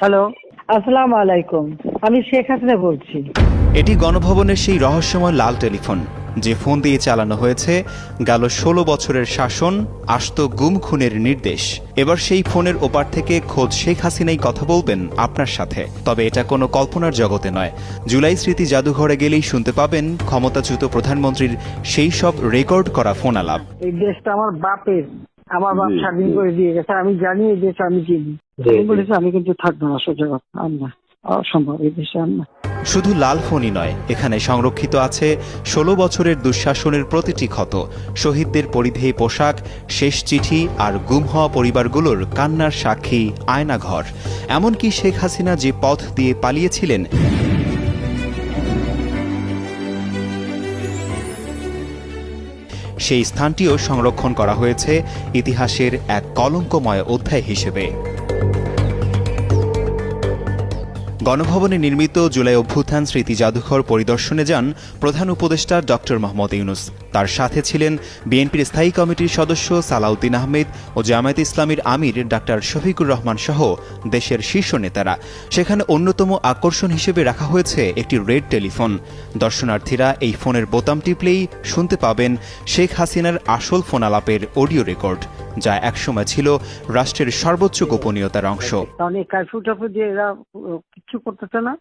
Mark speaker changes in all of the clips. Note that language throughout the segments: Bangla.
Speaker 1: হ্যালো, আসসালামু আলাইকুম। আমি শেখ হাসিনা বলছি।
Speaker 2: এটি গণভবনের সেই রহস্যময় লাল টেলিফোন যে ফোন দিয়ে চালানো হয়েছে গেল ১৬ বছরের শাসন, আস্ত গুম খুনের নির্দেশ। এবার সেই ফোনের ওপার থেকে খোদ শেখ হাসিনাই কথা বলবেন আপনার সাথে। তবে এটা কোনো কল্পনার জগতে নয়। জুলাই স্মৃতি জাদুঘরে গেলেই শুনতে পাবেন ক্ষমতাচ্যুত প্রধানমন্ত্রীর সেই সব রেকর্ড করা ফোন আলাপ।
Speaker 1: এই দেশটা আমার বাপের, আমার বাপ স্বাধীন করে দিয়ে গেছে। আমি জানি এই দেশ আমি চিনি। বলেছি আমি কিন্তু থাকবো না, সোজা কথা। আমরা অসম্ভব এই দেশে আমরা।
Speaker 2: শুধু লাল ফোনই নয়, এখানে সংরক্ষিত আছে ১৬ বছরের দুঃশাসনের প্রতিটি ক্ষত, শহীদদের পরিধেয়ী পোশাক, শেষ চিঠি আর গুম হওয়া পরিবারগুলোর কান্নার সাক্ষী আয়নাঘর। এমনকি শেখ হাসিনা যে পথ দিয়ে পালিয়েছিলেন সেই স্থানটিও সংরক্ষণ করা হয়েছে ইতিহাসের এক কলঙ্কময় অধ্যায় হিসেবে। গণভবনে নির্মিত জুলাই অভ্যুত্থান স্মৃতি জাদুঘর পরিদর্শনে যান প্রধান উপদেষ্টা ডক্টর মোহাম্মদ ইউনূস। তার সাথে ছিলেন বিএনপির স্থায়ী কমিটির সদস্য সালাউদ্দিন আহমেদ ও জামায়াতে ইসলামীর আমির ডাক্তার শফিকুর রহমান সহ দেশের শীর্ষ নেতারা। সেখানে অন্যতম আকর্ষণ হিসেবে রাখা হয়েছে একটি রেড টেলিফোন। দর্শনার্থীরা এই ফোনের বোতাম টিপলেই শুনতে পাবেন শেখ হাসিনার আসল ফোন আলাপের অডিও রেকর্ড, যা একসময় ছিল রাষ্ট্রের সর্বোচ্চ গোপনীয়তার অংশ।
Speaker 1: কারণ এই কারফিউ টারফিউ দিয়ে এরা কিচ্ছু করতেছে না,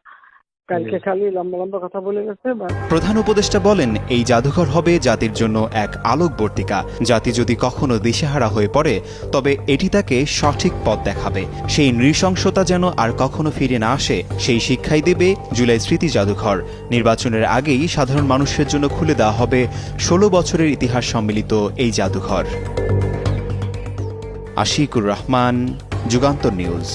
Speaker 1: কালকে খালি লম্বা লম্বা কথা বলে গেছে।
Speaker 2: প্রধান উপদেষ্টা বলেন, এই জাদুঘর হবে জাতির জন্য এক আলোকবর্তিকা। জাতি যদি কখনো দিশেহারা হয়ে পড়ে তবে এটি তাকে সঠিক পথ দেখাবে। সেই নৃশংসতা যেন আর কখনো ফিরে না আসে সেই শিক্ষাই দেবে জুলাই স্মৃতি জাদুঘর। নির্বাচনের আগেই সাধারণ মানুষের জন্য খুলে দেওয়া হবে ১৬ বছরের ইতিহাস সম্মিলিত এই জাদুঘর। আশিকুর রহমান, যুগান্তর নিউজ।